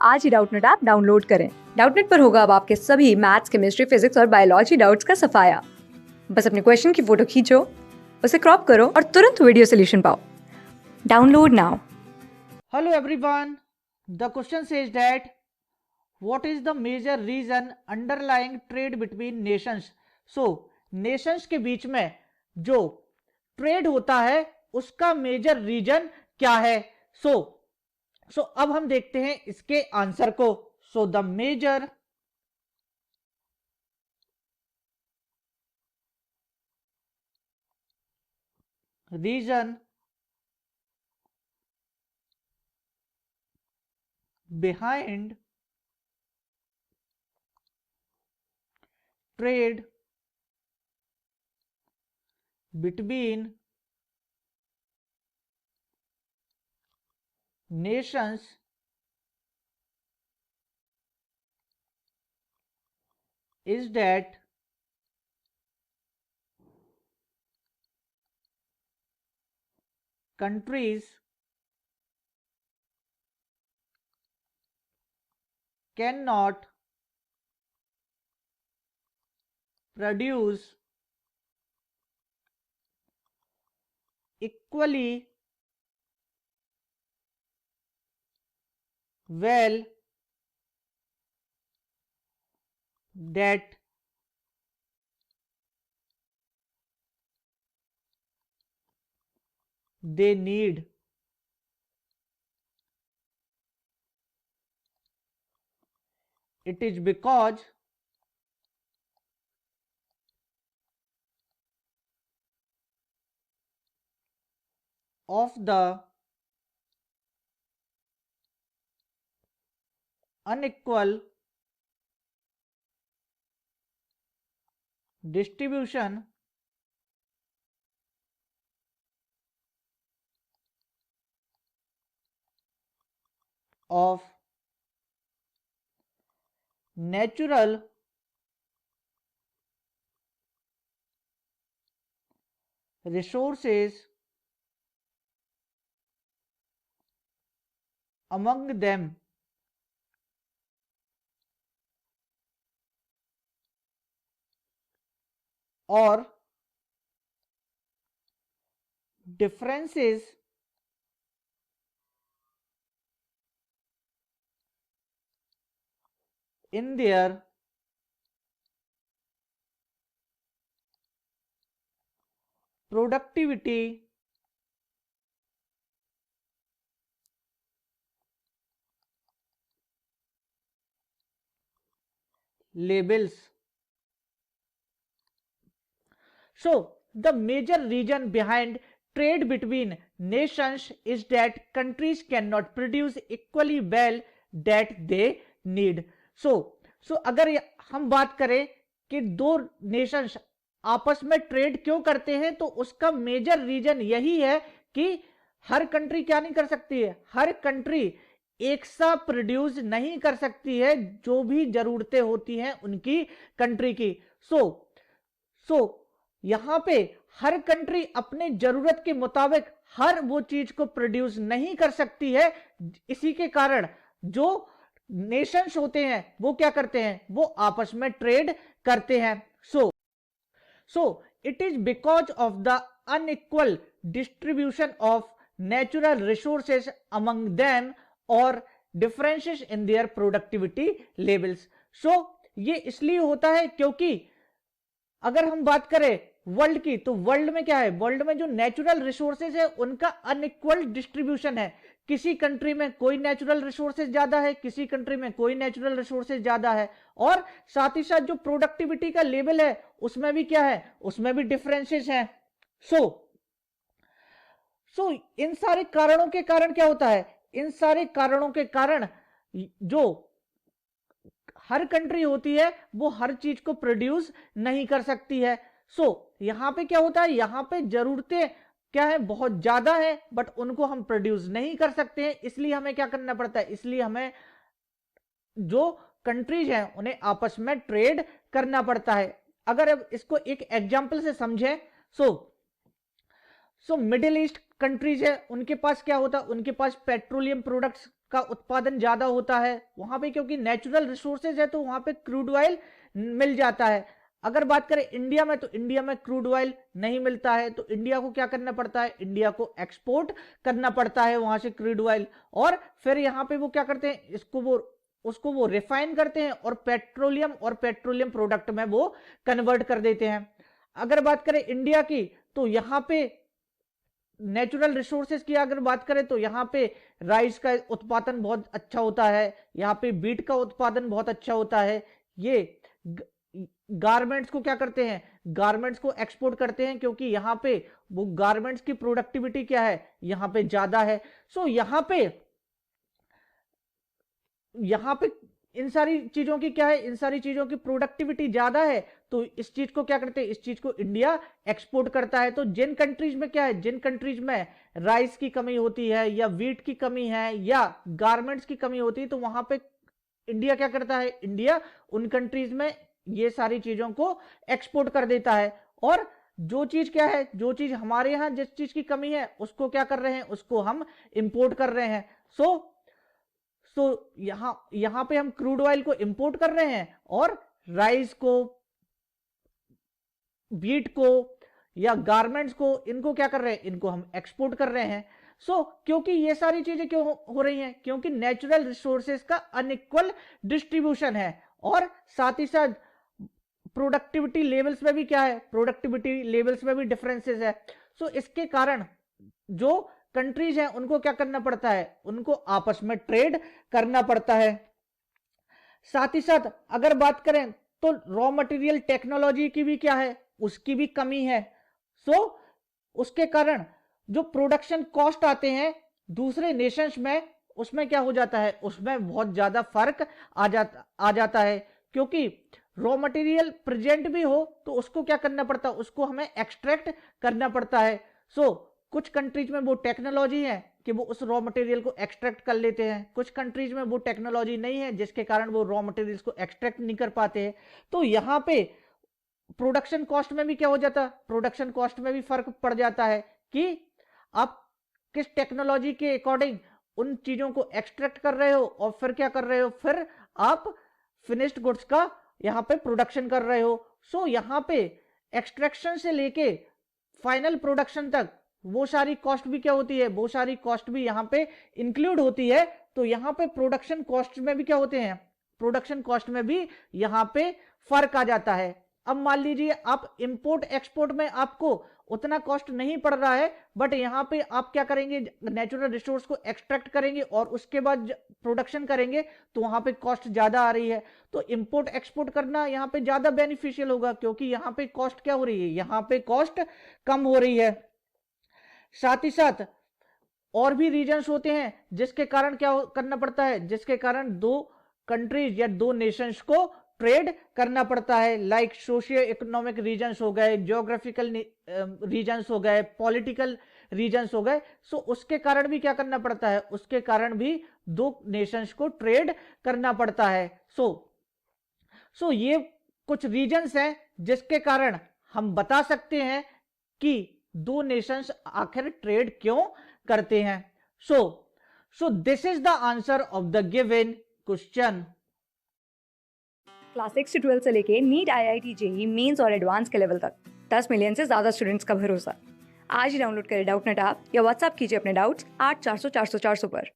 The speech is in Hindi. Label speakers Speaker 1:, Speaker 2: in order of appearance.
Speaker 1: आज ही डाउटनेट ऐप डाउनलोड करें। डाउटनेट पर होगा अब आपके सभी मैथ्स, केमिस्ट्री, फिजिक्स और बायोलॉजी डाउट्स का सफाया। बस अपने क्वेश्चन की फोटो खींचो, उसे क्रॉप करो और तुरंत वीडियो सोल्यूशन पाओ। Download now.
Speaker 2: Hello everyone. The question says that what is the major reason underlying trade between nations? So nations के बीच में जो ट्रेड होता है उसका मेजर रीजन क्या है? सो अब हम देखते हैं इसके आंसर को। So the major reason behind trade between nations is that countries cannot produce equally well that they need. It is because of the unequal distribution of natural resources among them or differences in their productivity labels. So the major reason behind trade between nations is that countries cannot produce equally well that they need. So अगर हम बात करें कि दो नेशंस आपस में ट्रेड क्यों करते हैं, तो उसका मेजर रीजन यही है कि हर कंट्री क्या नहीं कर सकती है, हर कंट्री एक सा प्रोड्यूस नहीं कर सकती है जो भी जरूरतें होती हैं उनकी कंट्री की। सो यहां पे हर कंट्री अपने जरूरत के मुताबिक हर वो चीज को प्रोड्यूस नहीं कर सकती है। इसी के कारण जो नेशंस होते हैं वो क्या करते हैं, वो आपस में ट्रेड करते हैं। So it is because of the unequal distribution of natural resources among them और differences in their productivity levels. So ये इसलिए होता है क्योंकि अगर हम बात करें वर्ल्ड की, तो वर्ल्ड में क्या है, वर्ल्ड में जो नेचुरल रिसोर्सेज है उनका अनइक्वल डिस्ट्रीब्यूशन है। किसी कंट्री में कोई नेचुरल रिसोर्सेज ज्यादा है, किसी कंट्री में कोई नेचुरल रिसोर्सेज ज्यादा है, और साथ ही साथ जो प्रोडक्टिविटी का लेवल है उसमें भी क्या है, उसमें भी डिफरेंसेस हैं। सो इन सारे कारणों के कारण क्या होता है, इन सारे कारणों के कारण जो हर कंट्री होती है वो हर चीज को प्रोड्यूस नहीं कर सकती है। यहां पे क्या होता है, यहां पे जरूरतें क्या है, बहुत ज्यादा है, बट उनको हम प्रोड्यूस नहीं कर सकते हैं। इसलिए हमें क्या करना पड़ता है, इसलिए हमें जो कंट्रीज हैं उन्हें आपस में ट्रेड करना पड़ता है। अगर अब इसको एक एग्जांपल से समझें, सो मिडिल ईस्ट कंट्रीज है, उनके पास क्या होता है, उनके पास पेट्रोलियम प्रोडक्ट्स का उत्पादन ज्यादा होता है वहां पे, क्योंकि नेचुरल रिसोर्सेज है तो वहां पे क्रूड ऑयल मिल जाता है। अगर बात करें इंडिया में, तो इंडिया में क्रूड ऑयल नहीं मिलता है, तो इंडिया को क्या करना पड़ता है, इंडिया को एक्सपोर्ट करना पड़ता है वहां से क्रूड ऑयल, और फिर यहाँ पे वो क्या करते हैं, उसको वो रिफाइन करते हैं और पेट्रोलियम प्रोडक्ट में वो कन्वर्ट कर देते हैं। अगर बात करें इंडिया की, तो यहाँ पे नेचुरल रिसोर्सेज की अगर बात करें तो यहाँ पे राइस का उत्पादन बहुत अच्छा होता है, यहाँ पे बीट का उत्पादन बहुत अच्छा होता है। ये गारमेंट्स को क्या करते हैं, गारमेंट्स को एक्सपोर्ट करते हैं, क्योंकि यहाँ पे वो गारमेंट्स की प्रोडक्टिविटी क्या है, यहाँ पे ज्यादा है। सो यहाँ पे इन सारी चीजों की क्या है, इन सारी चीजों की प्रोडक्टिविटी ज्यादा है, तो इस चीज को क्या करते हैं, इस चीज को इंडिया एक्सपोर्ट करता है। तो जिन कंट्रीज में क्या है, जिन कंट्रीज में राइस की कमी होती है या वीट की कमी है या गारमेंट्स की कमी होती है, तो वहां पे इंडिया क्या करता है, इंडिया उन कंट्रीज में ये सारी चीजों को एक्सपोर्ट कर देता है। और जो चीज क्या है, जो चीज हमारे यहां जिस चीज की कमी है उसको क्या कर रहे हैं, उसको हम इंपोर्ट कर रहे हैं। सो यहां पे हम क्रूड ऑयल को इंपोर्ट कर रहे हैं और राइस को, बीट को या गारमेंट्स को, इनको क्या कर रहे हैं, इनको हम एक्सपोर्ट कर रहे हैं। क्योंकि ये सारी चीजें क्यों हो रही हैं, क्योंकि नेचुरल रिसोर्सेज का अनइक्वल डिस्ट्रीब्यूशन है, और साथ ही साथ प्रोडक्टिविटी लेवल्स में भी क्या है, प्रोडक्टिविटी लेवल्स में भी डिफरेंसेस है। इसके कारण जो कंट्रीज हैं उनको क्या करना पड़ता है, उनको आपस में ट्रेड करना पड़ता है। साथ ही साथ अगर बात करें तो रॉ मटेरियल टेक्नोलॉजी की भी क्या है, उसकी भी कमी है। उसके कारण जो प्रोडक्शन कॉस्ट आते हैं दूसरे नेशंस में, उसमें क्या हो जाता है, उसमें बहुत ज्यादा फर्क आ जाता है, क्योंकि रॉ मटेरियल प्रेजेंट भी हो तो उसको क्या करना पड़ता है, उसको हमें एक्सट्रैक्ट करना पड़ता है। कुछ कंट्रीज में वो टेक्नोलॉजी है कि वो उस रॉ मटेरियल को एक्सट्रैक्ट कर लेते हैं, कुछ कंट्रीज में वो टेक्नोलॉजी नहीं है जिसके कारण वो रॉ मटेरियल्स को एक्सट्रैक्ट नहीं कर पाते हैं। तो यहाँ पे प्रोडक्शन कॉस्ट में भी क्या हो जाता है, प्रोडक्शन कॉस्ट में भी फर्क पड़ जाता है कि आप किस टेक्नोलॉजी के अकॉर्डिंग उन चीजों को एक्सट्रैक्ट कर रहे हो और फिर क्या कर रहे हो, फिर आप फिनिश्ड गुड्स का यहाँ पे प्रोडक्शन कर रहे हो। यहाँ पे एक्सट्रैक्शन से लेके फाइनल प्रोडक्शन तक वो सारी कॉस्ट भी क्या होती है, वो सारी कॉस्ट भी यहाँ पे इंक्लूड होती है। तो यहाँ पे प्रोडक्शन कॉस्ट में भी क्या होते हैं, प्रोडक्शन कॉस्ट में भी यहाँ पे फर्क आ जाता है। अब मान लीजिए आप इंपोर्ट एक्सपोर्ट में आपको उतना कॉस्ट नहीं पड़ रहा है, बट यहाँ पे आप क्या करेंगे, नेचुरल रिसोर्स को एक्सट्रैक्ट करेंगे और उसके बाद प्रोडक्शन करेंगे, तो वहां पे कॉस्ट ज्यादा आ रही है। तो इंपोर्ट एक्सपोर्ट करना यहाँ पे ज्यादा बेनिफिशियल होगा, क्योंकि यहाँ पे कॉस्ट क्या हो रही है, यहाँ पे कॉस्ट कम हो रही है। साथ ही साथ और भी रीजन्स होते हैं जिसके कारण क्या करना पड़ता है, जिसके कारण दो कंट्रीज या दो नेशंस को ट्रेड करना पड़ता है। लाइक सोशियो इकोनॉमिक रीजन्स हो गए, ज्योग्राफिकल रीजन्स हो गए, पॉलिटिकल रीजन्स हो गए। उसके कारण भी क्या करना पड़ता है, उसके कारण भी दो नेशंस को ट्रेड करना पड़ता है। ये कुछ रीजन्स हैं जिसके कारण हम बता सकते हैं कि दो नेशंस आखिर ट्रेड क्यों करते हैं। So this is the answer of the given question.
Speaker 1: Class 6 से 12 से लेके नीट, IIT, JEE मेंस और एडवांस के लेवल तक 10 मिलियन से ज़्यादा स्टूडेंट्स का भरोसा। आज ही डाउनलोड करें डाउटनेट ऐप या व्हाट्सएप कीजिए अपने डाउट्स 8400 400 400 पर।